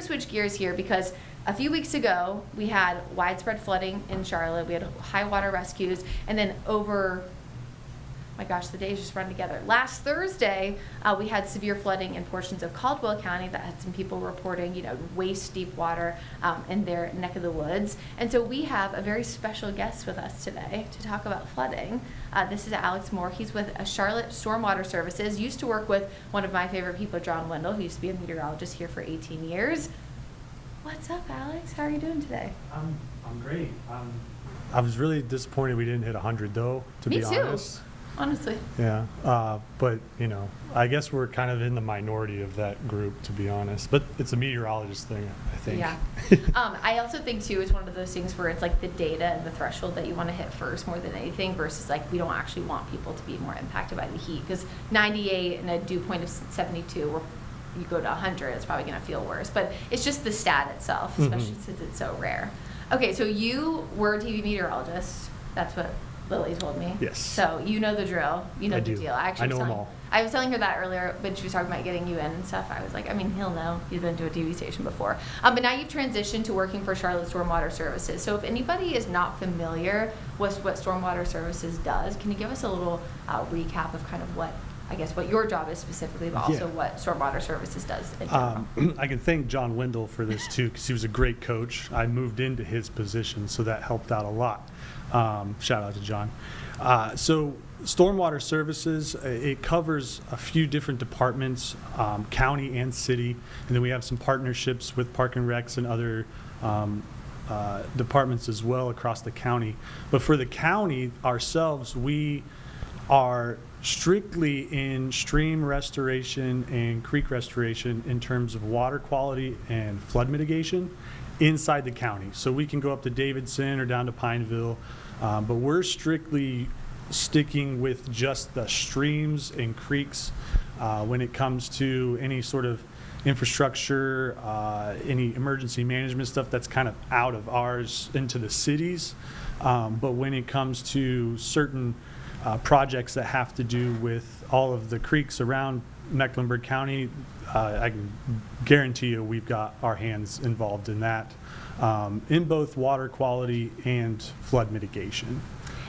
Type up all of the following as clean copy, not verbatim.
Switch gears here because a few weeks ago we had widespread flooding in Charlotte. We had high water rescues, and then my gosh, the days just run together. Last Thursday, we had severe flooding in portions of Caldwell County that had some people reporting, waist deep water in their neck of the woods. And so we have a very special guest with us today to talk about flooding. This is Alex Moore. He's with Charlotte Stormwater Services. Used to work with one of my favorite people, John Wendell, who used to be a meteorologist here for 18 years. What's up, Alex? How are you doing today? I'm great. I was really disappointed we didn't hit 100 though, to be honest. Honestly. Yeah, but I guess we're kind of in the minority of that group, to be honest. But it's a meteorologist thing, I think. Yeah. I also think too it's one of those things where it's like the data and the threshold that you want to hit first more than anything, versus like we don't actually want people to be more impacted by the heat, because 98 and a dew point of 72, where you go to 100, it's probably going to feel worse. But it's just the stat itself, especially since it's so rare. Okay, so you were a TV meteorologist. That's what Lily told me. Yes. So you know the drill. You know the deal. I know them all. I was telling her that earlier when she was talking about getting you in and stuff. I was like, he'll know. He's been to a TV station before. But now you've transitioned to working for Charlotte Stormwater Services. So if anybody is not familiar with what Stormwater Services does, can you give us a little recap of kind of what your job is specifically, but also what Stormwater Services does in general? I can thank John Wendell for this too, because he was a great coach. I moved into his position, so that helped out a lot. Shout out to John. So Stormwater Services, it covers a few different departments, county and city, and then we have some partnerships with Park and Recs and other departments as well across the county. But for the county ourselves, we are strictly in stream restoration and creek restoration in terms of water quality and flood mitigation inside the county. So we can go up to Davidson or down to Pineville, but we're strictly sticking with just the streams and creeks when it comes to any sort of infrastructure, any emergency management stuff that's kind of out of ours into the cities. But when it comes to certain projects that have to do with all of the creeks around Mecklenburg County, I can guarantee you we've got our hands involved in that, in both water quality and flood mitigation.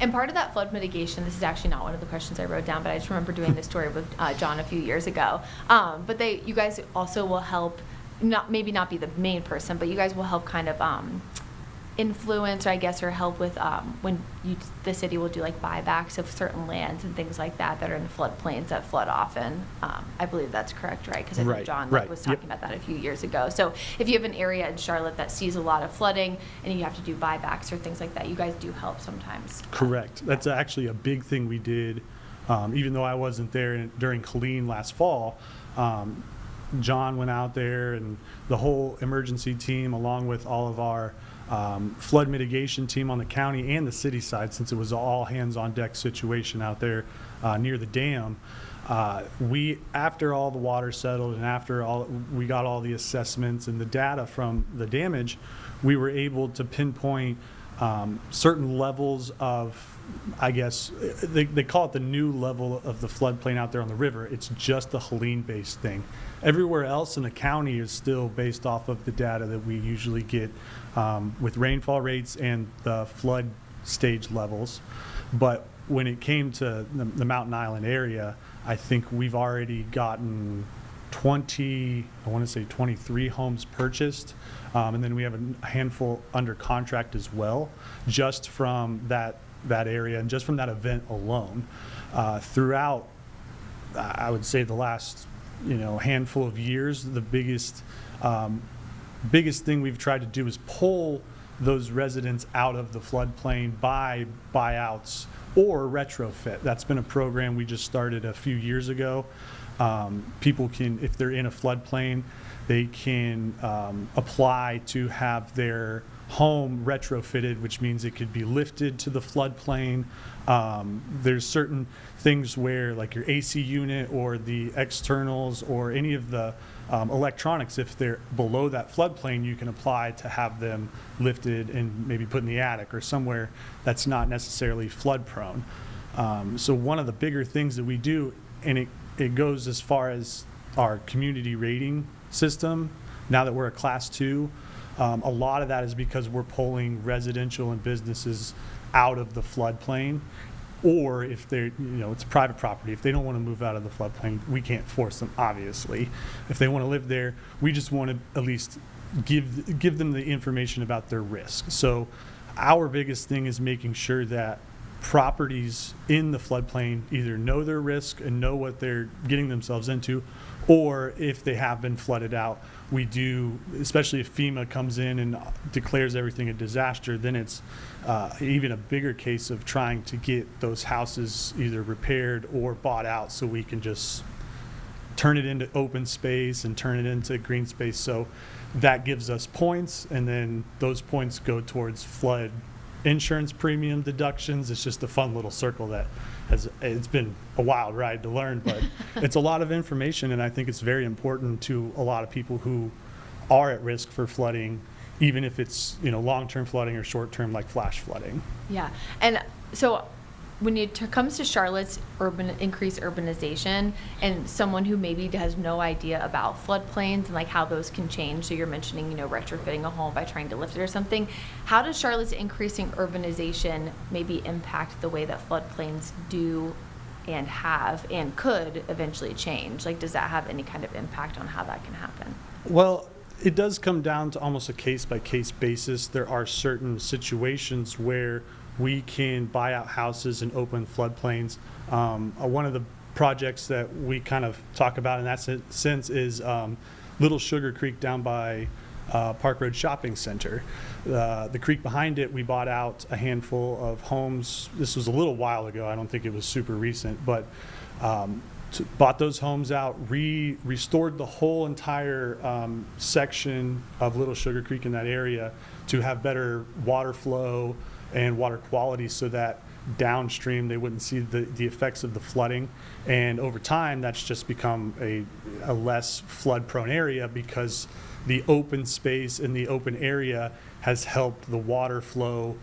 And part of that flood mitigation, this is actually not one of the questions I wrote down, but I just remember doing this story with John a few years ago. But you guys also will help, maybe not be the main person, but you guys will help kind of influence, or help with when the city will do like buybacks of certain lands and things like that are in the floodplains that flood often. I believe that's correct, right? Because I think John was talking about that a few years ago. So if you have an area in Charlotte that sees a lot of flooding and you have to do buybacks or things like that, you guys do help sometimes. Correct. That's actually a big thing we did, even though I wasn't there during Helene last fall. John went out there, and the whole emergency team, along with all of our flood mitigation team on the county and the city side, since it was all hands on deck situation out there near the dam. After all the water settled and after we got all the assessments and the data from the damage, we were able to pinpoint certain levels of, they call it the new level of the floodplain out there on the river. It's just a Helene-based thing. Everywhere else in the county is still based off of the data that we usually get with rainfall rates and the flood stage levels. But when it came to the Mountain Island area, I think we've already gotten 23 homes purchased. And then we have a handful under contract as well, just from that area and just from that event alone. Throughout, I would say the last handful of years, the biggest thing we've tried to do is pull those residents out of the floodplain by buyouts or retrofit. That's been a program we just started a few years ago. People can, if they're in a floodplain, they can apply to have their home retrofitted, which means it could be lifted to the floodplain. There's certain things where, like your AC unit or the externals or any of the electronics, if they're below that floodplain, you can apply to have them lifted and maybe put in the attic or somewhere that's not necessarily flood prone. So one of the bigger things that we do, and it goes as far as our community rating system, Now that we're a class 2, a lot of that is because we're pulling residential and businesses out of the floodplain. Or if they're, it's private property. If they don't want to move out of the floodplain, we can't force them, obviously. If they want to live there, we just want to at least give them the information about their risk. So our biggest thing is making sure that properties in the floodplain either know their risk and know what they're getting themselves into, or if they have been flooded out, we do, especially if FEMA comes in and declares everything a disaster, then it's even a bigger case of trying to get those houses either repaired or bought out so we can just turn it into open space and turn it into green space. So that gives us points, and then those points go towards flood insurance premium deductions. It's just a fun little circle that it's been a wild ride to learn, but it's a lot of information, and I think it's very important to a lot of people who are at risk for flooding, even if it's long-term flooding or short-term like flash flooding. Yeah, and so when it comes to Charlotte's increased urbanization and someone who maybe has no idea about floodplains and like how those can change, so you're mentioning, retrofitting a home by trying to lift it or something, how does Charlotte's increasing urbanization maybe impact the way that floodplains do and have and could eventually change? Like, does that have any kind of impact on how that can happen? Well, it does come down to almost a case-by-case basis. There are certain situations where we can buy out houses in open floodplains. One of the projects that we kind of talk about in that sense is Little Sugar Creek down by Park Road Shopping Center. The creek behind it, we bought out a handful of homes. This was a little while ago. I don't think it was super recent, but bought those homes out, restored the whole entire section of Little Sugar Creek in that area to have better water flow and water quality so that downstream they wouldn't see the effects of the flooding. And over time, that's just become a less flood prone area because the open space in the open area has helped the water flow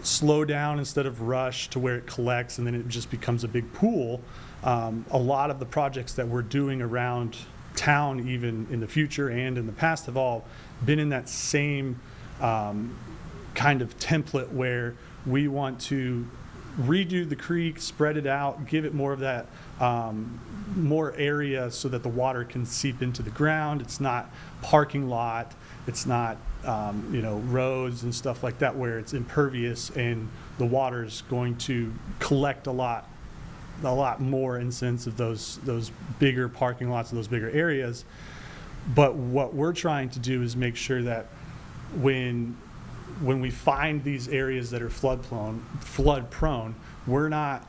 slow down instead of rush to where it collects, and then it just becomes a big pool. A lot of the projects that we're doing around town, even in the future and in the past, have all been in that same kind of template where we want to redo the creek, spread it out, give it more of that more area so that the water can seep into the ground. It's not parking lot, it's not roads and stuff like that where it's impervious and the water is going to collect a lot more in sense of those bigger parking lots and those bigger areas. But what we're trying to do is make sure that when we find these areas that are flood prone, we're not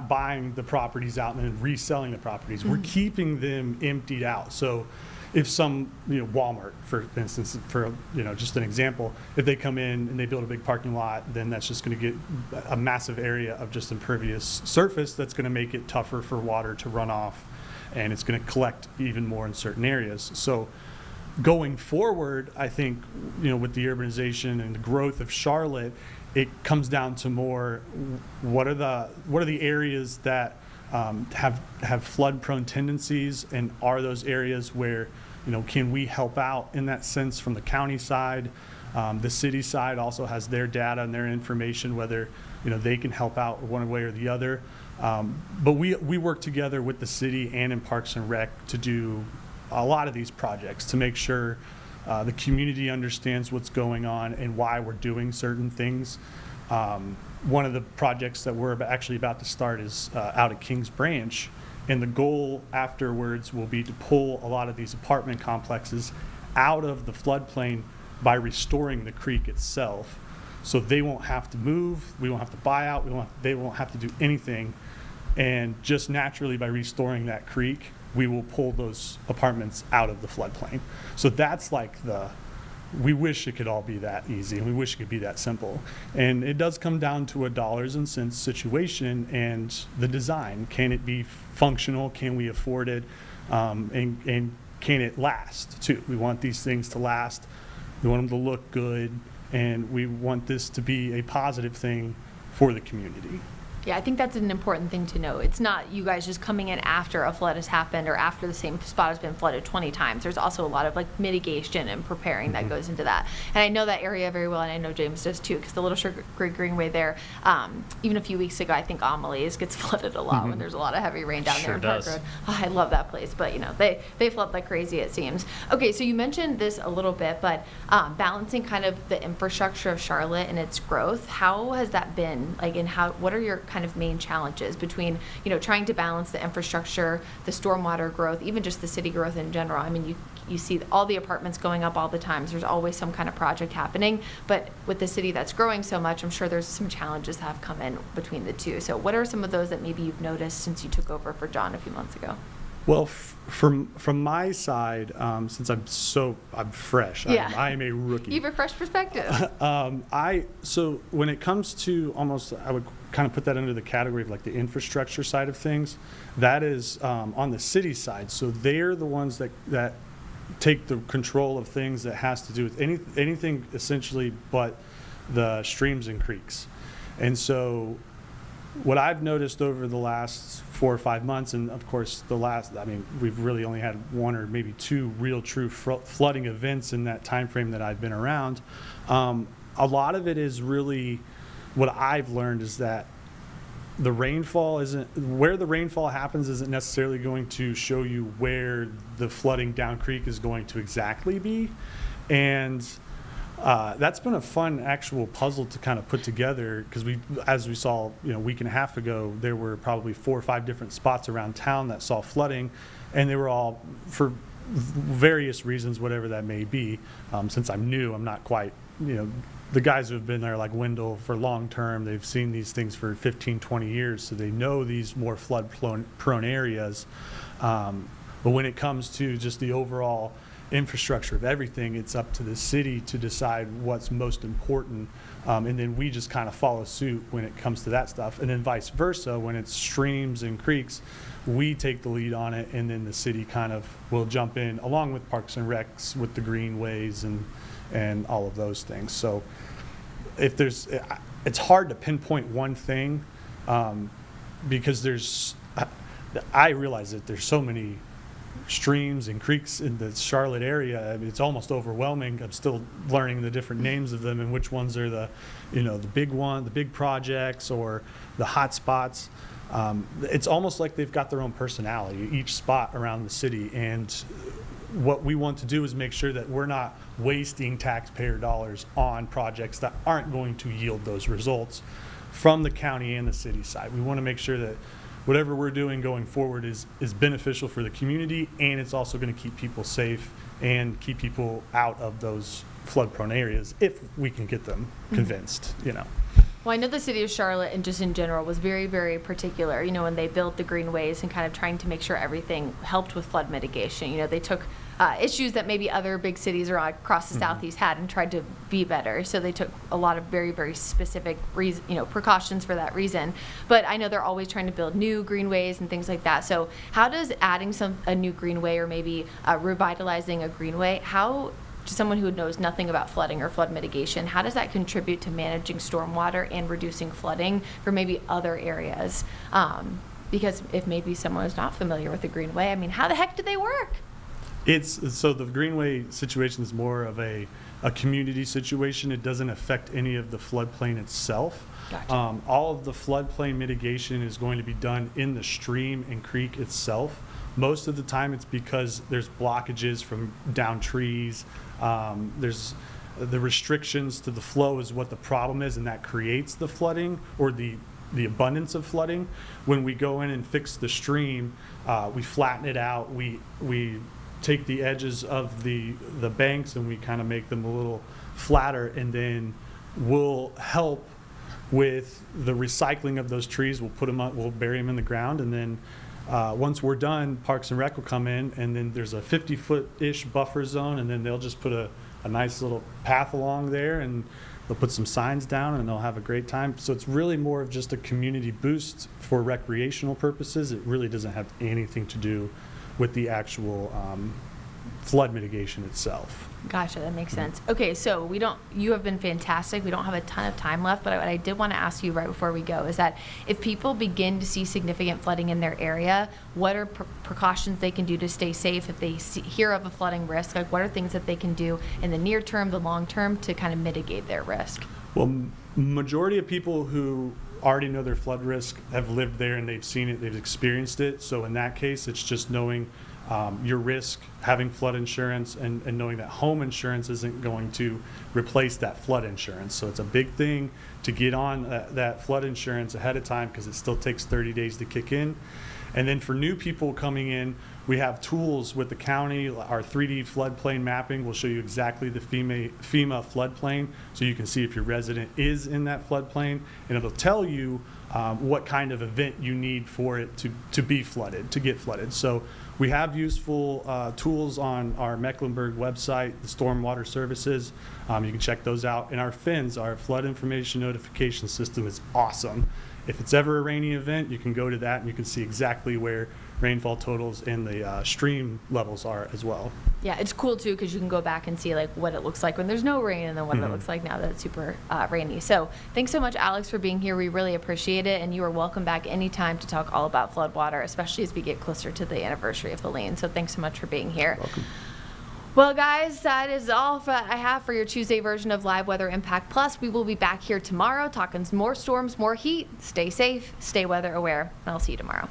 buying the properties out and then reselling the properties. Mm-hmm. We're keeping them emptied out. So if some, Walmart, for instance, for just an example, if they come in and they build a big parking lot, then that's just going to get a massive area of just impervious surface that's going to make it tougher for water to run off, and it's going to collect even more in certain areas. So going forward, I think, with the urbanization and the growth of Charlotte, it comes down to more what are the areas that have flood prone tendencies, and are those areas where can we help out in that sense from the county side. The city side also has their data and their information, whether they can help out one way or the other. But we work together with the city and in Parks and Rec to do a lot of these projects to make sure the community understands what's going on and why we're doing certain things. One of the projects that we're actually about to start is out at Kings Branch, and the goal afterwards will be to pull a lot of these apartment complexes out of the floodplain by restoring the creek itself. So they won't have to move, we won't have to buy out, they won't have to do anything, and just naturally by restoring that creek, we will pull those apartments out of the floodplain. So that's like we wish it could all be that easy, and we wish it could be that simple. And it does come down to a dollars and cents situation and the design. Can it be functional? Can we afford it? And can it last too? We want these things to last. We want them to look good, and we want this to be a positive thing for the community. Yeah, I think that's an important thing to know. It's not you guys just coming in after a flood has happened or after the same spot has been flooded 20 times. There's also a lot of like mitigation and preparing that goes into that. And I know that area very well, and I know James does too, because the Little Sugar Greenway there, even a few weeks ago, I think Amelie's gets flooded a lot when there's a lot of heavy rain down there in Park Road. Oh, I love that place, but they flood like crazy, it seems. Okay, so you mentioned this a little bit, but balancing kind of the infrastructure of Charlotte and its growth, how has that been? Like, and what are your kind of main challenges between, trying to balance the infrastructure, the stormwater growth, even just the city growth in general? I mean, you see all the apartments going up all the time. So there's always some kind of project happening. But with the city that's growing so much, I'm sure there's some challenges that have come in between the two. So what are some of those that maybe you've noticed since you took over for John a few months ago? Well, from my side, since I'm fresh, Yeah. I am a rookie. You have a fresh perspective. So when it comes to I would kind of put that under the category of like the infrastructure side of things. That is on the city side. So they're the ones that take the control of things that has to do with anything essentially but the streams and creeks. And so what I've noticed over the last 4 or 5 months, and of course we've really only had 1 or maybe 2 real true flooding events in that time frame that I've been around. A lot of it is really, what I've learned is that the rainfall where the rainfall happens isn't necessarily going to show you where the flooding down creek is going to exactly be. And that's been a fun actual puzzle to kind of put together, because as we saw, a week and a half ago, there were probably 4 or 5 different spots around town that saw flooding, and they were all for various reasons, whatever that may be. Since I'm new, I'm not quite, the guys who have been there like Wendell for long term, they've seen these things for 15, 20 years, so they know these more flood prone areas. But when it comes to just the overall infrastructure of everything, it's up to the city to decide what's most important, and then we just kind of follow suit when it comes to that stuff. And then vice versa, when it's streams and creeks, we take the lead on it, and then the city kind of will jump in along with Parks and Recs with the greenways and all of those things. So it's hard to pinpoint one thing, because I realize that there's so many streams and creeks in the Charlotte area. I mean, it's almost overwhelming. I'm still learning the different names of them and which ones are the big projects or the hot spots. It's almost like they've got their own personality, each spot around the city. And what we want to do is make sure that we're not wasting taxpayer dollars on projects that aren't going to yield those results from the county and the city side. We want to make sure that whatever we're doing going forward is beneficial for the community, and it's also going to keep people safe and keep people out of those flood-prone areas if we can get them convinced, Well, I know the city of Charlotte, and just in general, was very, very particular, when they built the greenways and kind of trying to make sure everything helped with flood mitigation. They took issues that maybe other big cities across the Southeast had and tried to be better. So they took a lot of very, very specific precautions for that reason. But I know they're always trying to build new greenways and things like that. So how does adding a new greenway, or maybe revitalizing a greenway, to someone who knows nothing about flooding or flood mitigation, how does that contribute to managing stormwater and reducing flooding for maybe other areas? Because if maybe someone is not familiar with the greenway, I mean, how the heck do they work? So the greenway situation is more of a community situation. It doesn't affect any of the floodplain itself. Gotcha. All of the floodplain mitigation is going to be done in the stream and creek itself. Most of the time it's because there's blockages from down trees. There's the restrictions to the flow is what the problem is, and that creates the flooding or the abundance of flooding. When we go in and fix the stream, we flatten it out. We take the edges of the banks and we kind of make them a little flatter, and then we'll help with the recycling of those trees. We'll put them up, we'll bury them in the ground, and then once we're done, Parks and Rec will come in, and then there's a 50-foot-ish buffer zone, and then they'll just put a nice little path along there, and they'll put some signs down, and they'll have a great time. So it's really more of just a community boost for recreational purposes. It really doesn't have anything to do with the actual flood mitigation itself. Gotcha, that makes sense. Okay, so you have been fantastic. We don't have a ton of time left, but what I did want to ask you right before we go is that if people begin to see significant flooding in their area, what are precautions they can do to stay safe? If they hear of a flooding risk, like what are things that they can do in the near term, the long term to kind of mitigate their risk? Well, majority of people who already know their flood risk have lived there and they've seen it, they've experienced it. So in that case, it's just knowing your risk, having flood insurance, and knowing that home insurance isn't going to replace that flood insurance. So it's a big thing to get on that flood insurance ahead of time because it still takes 30 days to kick in. And then for new people coming in, we have tools with the county. Our 3D floodplain mapping will show you exactly the FEMA floodplain, so you can see if your resident is in that floodplain, and it'll tell you what kind of event you need for it to be flooded, to get flooded. So we have useful tools on our Mecklenburg website, the Stormwater Services. You can check those out. And our FINS, our Flood Information Notification System, is awesome. If it's ever a rainy event, you can go to that and you can see exactly where rainfall totals and the stream levels are as well. Yeah, it's cool too because you can go back and see like what it looks like when there's no rain and then what it looks like now that it's super rainy. So thanks so much, Alex, for being here. We really appreciate it, and you are welcome back anytime to talk all about floodwater, especially as we get closer to the anniversary of Helene. So thanks so much for being here. Welcome. Well, guys, that is all I have for your Tuesday version of Live Weather Impact Plus. We will be back here tomorrow talking more storms, more heat. Stay safe, stay weather aware, and I'll see you tomorrow.